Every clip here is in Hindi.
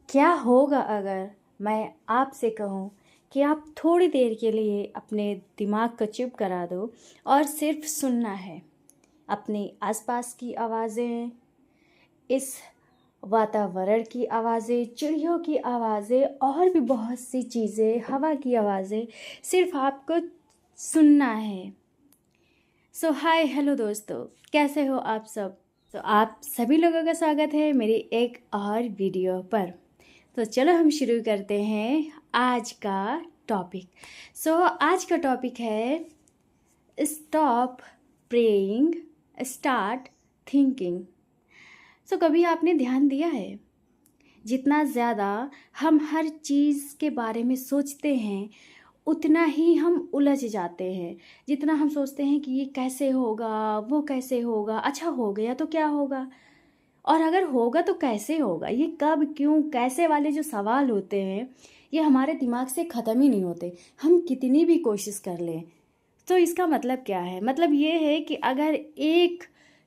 क्या होगा अगर मैं आपसे कहूँ कि आप थोड़ी देर के लिए अपने दिमाग को चुप करा दो और सिर्फ सुनना है। अपने आसपास की आवाज़ें, इस वातावरण की आवाज़ें, चिड़ियों की आवाज़ें और भी बहुत सी चीज़ें, हवा की आवाज़ें, सिर्फ आपको सुनना है। सो हाय हेलो दोस्तों, कैसे हो आप सब। तो आप सभी लोगों का स्वागत है मेरी एक और वीडियो पर। तो चलो हम शुरू करते हैं आज का टॉपिक। आज का टॉपिक है स्टॉप प्रेइंग, स्टार्ट थिंकिंग। कभी आपने ध्यान दिया है, जितना ज़्यादा हम हर चीज़ के बारे में सोचते हैं उतना ही हम उलझ जाते हैं। जितना हम सोचते हैं कि ये कैसे होगा, वो कैसे होगा, अच्छा हो गया तो क्या होगा, और अगर होगा तो कैसे होगा, ये कब, क्यों, कैसे वाले जो सवाल होते हैं ये हमारे दिमाग से ख़त्म ही नहीं होते। हम कितनी भी कोशिश कर लें। तो इसका मतलब क्या है? मतलब ये है कि अगर एक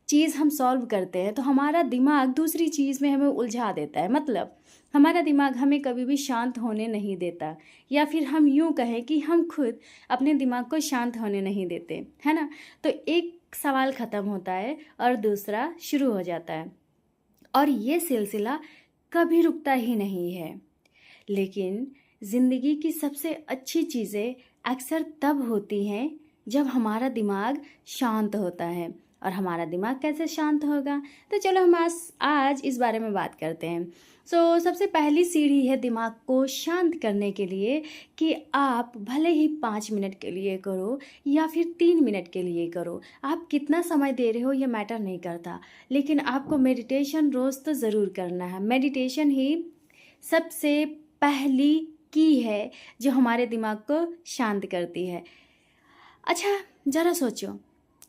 चीज़ हम सॉल्व करते हैं तो हमारा दिमाग दूसरी चीज़ में हमें उलझा देता है। मतलब हमारा दिमाग हमें कभी भी शांत होने नहीं देता, या फिर हम यूँ कहें कि हम खुद अपने दिमाग को शांत होने नहीं देते, है ना। तो एक सवाल ख़त्म होता है और दूसरा शुरू हो जाता है, और ये सिलसिला कभी रुकता ही नहीं है। लेकिन ज़िंदगी की सबसे अच्छी चीज़ें अक्सर तब होती हैं जब हमारा दिमाग शांत होता है। और हमारा दिमाग कैसे शांत होगा, तो चलो हम आज इस बारे में बात करते हैं। सबसे पहली सीढ़ी है दिमाग को शांत करने के लिए कि आप भले ही 5 मिनट के लिए करो या फिर 3 मिनट के लिए करो, आप कितना समय दे रहे हो ये मैटर नहीं करता, लेकिन आपको मेडिटेशन रोज़ तो ज़रूर करना है। मेडिटेशन ही सबसे पहली की है जो हमारे दिमाग को शांत करती है। अच्छा, ज़रा सोचो,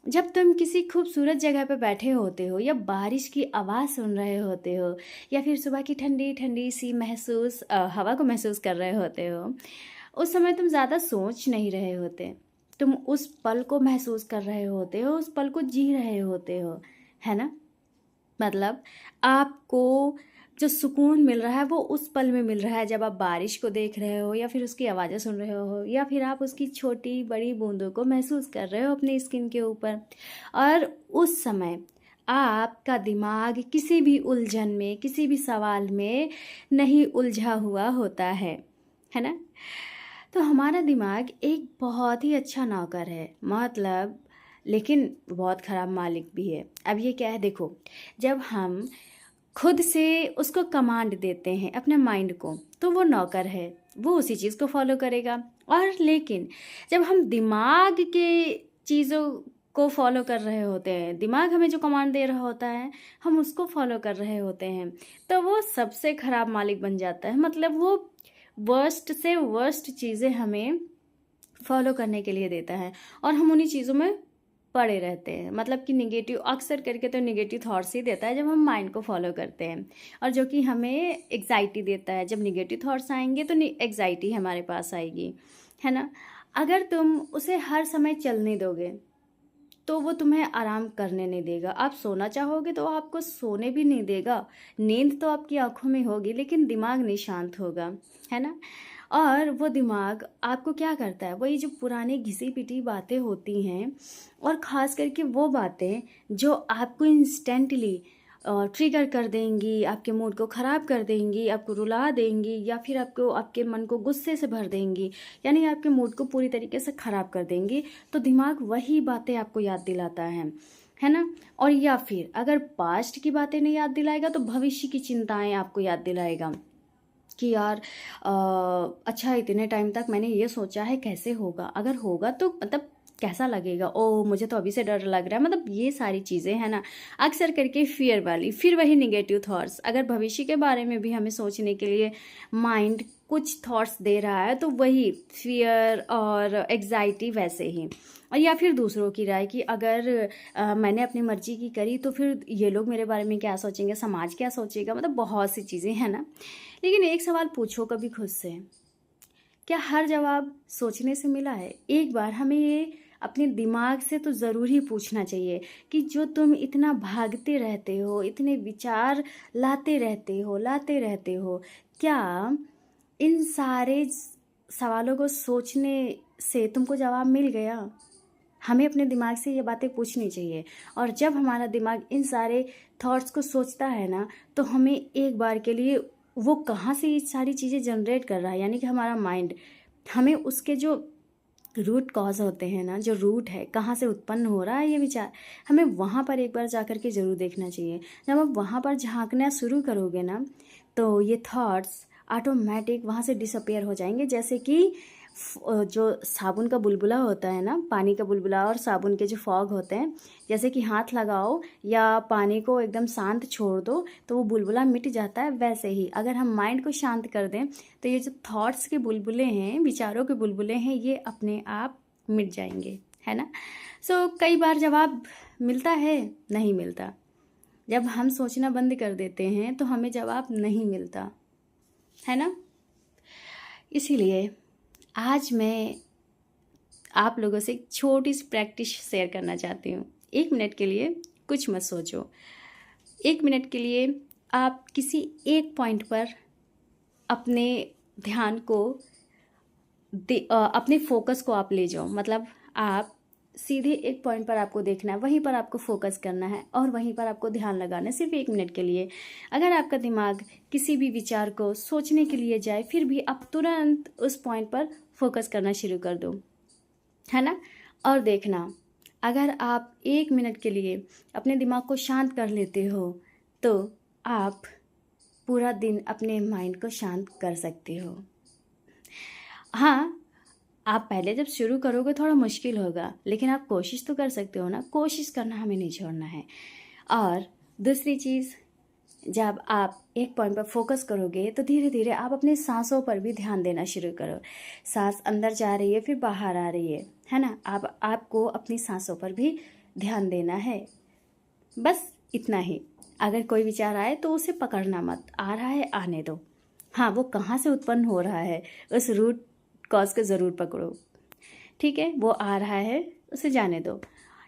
जब तुम किसी खूबसूरत जगह पर बैठे होते हो या बारिश की आवाज़ सुन रहे होते हो या फिर सुबह की ठंडी ठंडी सी हवा को महसूस कर रहे होते हो, उस समय तुम ज़्यादा सोच नहीं रहे होते। तुम उस पल को महसूस कर रहे होते हो, उस पल को जी रहे होते हो, है ना। मतलब आपको जो सुकून मिल रहा है वो उस पल में मिल रहा है जब आप बारिश को देख रहे हो या फिर उसकी आवाज़ें सुन रहे हो या फिर आप उसकी छोटी बड़ी बूंदों को महसूस कर रहे हो अपनी स्किन के ऊपर। और उस समय आपका दिमाग किसी भी उलझन में, किसी भी सवाल में नहीं उलझा हुआ होता है ना। तो हमारा दिमाग एक बहुत ही अच्छा नौकर है, मतलब, लेकिन बहुत ख़राब मालिक भी है। अब ये क्या है, देखो, जब हम खुद से उसको कमांड देते हैं अपने माइंड को, तो वो नौकर है, वो उसी चीज़ को फॉलो करेगा। और लेकिन जब हम दिमाग के चीज़ों को फॉलो कर रहे होते हैं, दिमाग हमें जो कमांड दे रहा होता है हम उसको फॉलो कर रहे होते हैं, तो वो सबसे ख़राब मालिक बन जाता है। मतलब वो वर्स्ट से वर्स्ट चीज़ें हमें फॉलो करने के लिए देता है और हम उन्हीं चीज़ों में पड़े रहते हैं। मतलब कि निगेटिव, अक्सर करके तो निगेटिव थॉट्स ही देता है जब हम माइंड को फॉलो करते हैं, और जो कि हमें एग्जाइटी देता है। जब निगेटिव थॉट्स आएंगे तो एग्जाइटी हमारे पास आएगी, है ना। अगर तुम उसे हर समय चलने दोगे तो वो तुम्हें आराम करने नहीं देगा। आप सोना चाहोगे तो आपको सोने भी नहीं देगा। नींद तो आपकी आंखों में होगी लेकिन दिमाग नहीं शांत होगा, है ना। और वो दिमाग आपको क्या करता है, वही जो पुरानी घिसी पिटी बातें होती हैं, और ख़ास करके वो बातें जो आपको इंस्टेंटली ट्रिगर कर देंगी, आपके मूड को ख़राब कर देंगी, आपको रुला देंगी, या फिर आपको, आपके मन को गुस्से से भर देंगी, यानी आपके मूड को पूरी तरीके से ख़राब कर देंगी। तो दिमाग वही बातें आपको याद दिलाता है ना। और या फिर अगर पास्ट की बातें नहीं याद दिलाएगा तो भविष्य की चिंताएं आपको याद दिलाएगा कि यार अच्छा, इतने टाइम तक मैंने ये सोचा है, कैसे होगा, अगर होगा तो मतलब कैसा लगेगा, ओ मुझे तो अभी से डर लग रहा है। मतलब ये सारी चीज़ें है ना, अक्सर करके फियर वाली, फिर वही निगेटिव थॉट्स। अगर भविष्य के बारे में भी हमें सोचने के लिए माइंड कुछ थॉट्स दे रहा है तो वही फियर और एग्जाइटी वैसे ही। और या फिर दूसरों की राय कि अगर मैंने अपनी मर्जी की करी तो फिर ये लोग मेरे बारे में क्या सोचेंगे, समाज क्या सोचेगा, मतलब बहुत सी चीज़ें हैं ना। लेकिन एक सवाल पूछो कभी खुद से, क्या हर जवाब सोचने से मिला है? एक बार हमें ये अपने दिमाग से तो ज़रूर ही पूछना चाहिए कि जो तुम इतना भागते रहते हो, इतने विचार लाते रहते हो, क्या इन सारे सवालों को सोचने से तुमको जवाब मिल गया? हमें अपने दिमाग से ये बातें पूछनी चाहिए। और जब हमारा दिमाग इन सारे थॉट्स को सोचता है ना, तो हमें एक बार के लिए वो कहाँ से ये सारी चीज़ें जनरेट कर रहा है, यानी कि हमारा माइंड, हमें उसके जो रूट कॉज होते हैं ना, जो रूट है, कहाँ से उत्पन्न हो रहा है ये विचार, हमें वहाँ पर एक बार जा कर के ज़रूर देखना चाहिए। जब आप वहाँ पर झांकना शुरू करोगे ना, तो ये थॉट्स ऑटोमेटिक वहाँ से डिसअपियर हो जाएंगे। जैसे कि जो साबुन का बुलबुला होता है ना, पानी का बुलबुला और साबुन के जो फॉग होते हैं, जैसे कि हाथ लगाओ या पानी को एकदम शांत छोड़ दो तो वो बुलबुला मिट जाता है, वैसे ही अगर हम माइंड को शांत कर दें तो ये जो थॉट्स के बुलबुले हैं, विचारों के बुलबुले हैं, ये अपने आप मिट जाएंगे, है ना। सो कई बार जवाब मिलता है, नहीं मिलता। जब हम सोचना बंद कर देते हैं तो हमें जवाब नहीं मिलता, है ना। इसीलिए आज मैं आप लोगों से एक छोटी सी प्रैक्टिस शेयर करना चाहती हूँ। 1 मिनट के लिए कुछ मत सोचो। 1 मिनट के लिए आप किसी एक पॉइंट पर अपने ध्यान को अपने फोकस को आप ले जाओ। मतलब आप सीधे एक पॉइंट पर आपको देखना है, वहीं पर आपको फोकस करना है और वहीं पर आपको ध्यान लगाना है, सिर्फ 1 मिनट के लिए। अगर आपका दिमाग किसी भी विचार को सोचने के लिए जाए, फिर भी आप तुरंत उस पॉइंट पर फोकस करना शुरू कर दो, है ना। और देखना, अगर आप 1 मिनट के लिए अपने दिमाग को शांत कर लेते हो तो आप पूरा दिन अपने माइंड को शांत कर सकते हो। हाँ, आप पहले जब शुरू करोगे थोड़ा मुश्किल होगा, लेकिन आप कोशिश तो कर सकते हो ना। कोशिश करना हमें नहीं छोड़ना है। और दूसरी चीज़, जब आप एक पॉइंट पर फोकस करोगे तो धीरे धीरे आप अपने सांसों पर भी ध्यान देना शुरू करो। सांस अंदर जा रही है, फिर बाहर आ रही है ना। आपको अपनी सांसों पर भी ध्यान देना है। बस इतना ही। अगर कोई विचार आए तो उसे पकड़ना मत, आ रहा है आने दो। हाँ, वो कहाँ से उत्पन्न हो रहा है उस रूट कॉज को ज़रूर पकड़ो, ठीक है। वो आ रहा है, उसे जाने दो।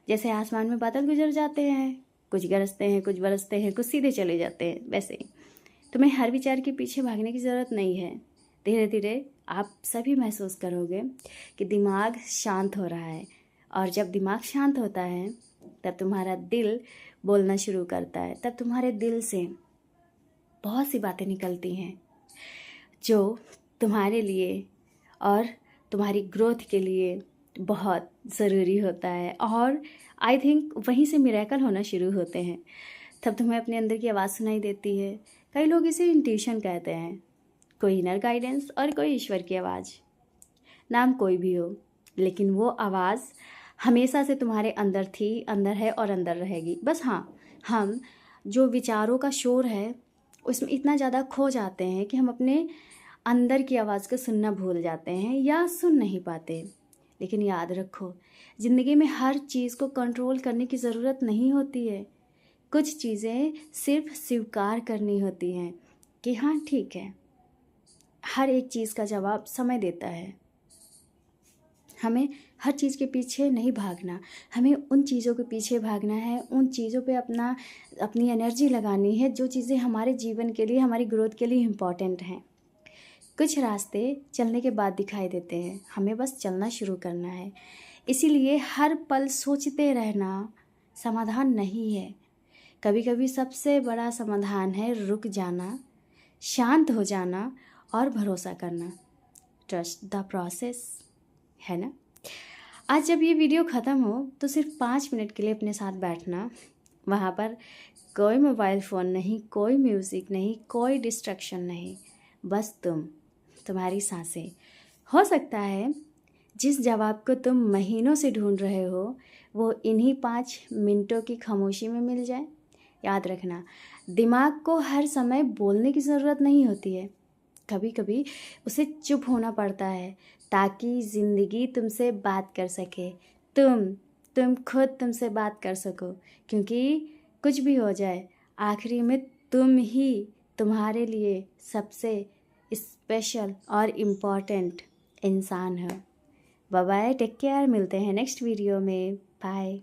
जैसे आसमान में बादल गुजर जाते हैं, कुछ गरजते हैं, कुछ बरसते हैं, कुछ सीधे चले जाते हैं, वैसे ही तुम्हें हर विचार के पीछे भागने की ज़रूरत नहीं है। धीरे धीरे आप सभी महसूस करोगे कि दिमाग शांत हो रहा है। और जब दिमाग शांत होता है तब तुम्हारा दिल बोलना शुरू करता है। तब तुम्हारे दिल से बहुत सी बातें निकलती हैं जो तुम्हारे लिए और तुम्हारी ग्रोथ के लिए बहुत ज़रूरी होता है। और आई थिंक वहीं से मिरेकल होना शुरू होते हैं। तब तुम्हें अपने अंदर की आवाज़ सुनाई देती है। कई लोग इसे इंट्यूशन कहते हैं, कोई इनर गाइडेंस और कोई ईश्वर की आवाज़। नाम कोई भी हो, लेकिन वो आवाज़ हमेशा से तुम्हारे अंदर थी, अंदर है और अंदर रहेगी। बस हाँ, हम जो विचारों का शोर है उसमें इतना ज़्यादा खो जाते हैं कि हम अपने अंदर की आवाज़ को सुनना भूल जाते हैं या सुन नहीं पाते। लेकिन याद रखो, ज़िंदगी में हर चीज़ को कंट्रोल करने की ज़रूरत नहीं होती है। कुछ चीज़ें सिर्फ स्वीकार करनी होती हैं कि हाँ ठीक है। हर एक चीज़ का जवाब समय देता है। हमें हर चीज़ के पीछे नहीं भागना, हमें उन चीज़ों के पीछे भागना है, उन चीज़ों पे अपनी एनर्जी लगानी है जो चीज़ें हमारे जीवन के लिए, हमारी ग्रोथ के लिए इम्पॉर्टेंट हैं। कुछ रास्ते चलने के बाद दिखाई देते हैं, हमें बस चलना शुरू करना है। इसीलिए हर पल सोचते रहना समाधान नहीं है। कभी कभी सबसे बड़ा समाधान है रुक जाना, शांत हो जाना और भरोसा करना। ट्रस्ट द प्रोसेस, है ना। आज जब ये वीडियो ख़त्म हो तो सिर्फ 5 मिनट के लिए अपने साथ बैठना। वहाँ पर कोई मोबाइल फ़ोन नहीं, कोई म्यूज़िक नहीं, कोई डिस्ट्रैक्शन नहीं, बस तुम्हारी सांसें। हो सकता है जिस जवाब को तुम महीनों से ढूंढ रहे हो वो इन्हीं 5 मिनटों की खामोशी में मिल जाए। याद रखना, दिमाग को हर समय बोलने की ज़रूरत नहीं होती है। कभी कभी उसे चुप होना पड़ता है ताकि ज़िंदगी तुमसे बात कर सके, तुम खुद तुमसे बात कर सको। क्योंकि कुछ भी हो जाए, आखिरी में तुम ही तुम्हारे लिए सबसे स्पेशल और इम्पॉर्टेंट इंसान हो। बाय बाय, टेक केयर, मिलते हैं नेक्स्ट वीडियो में, बाय।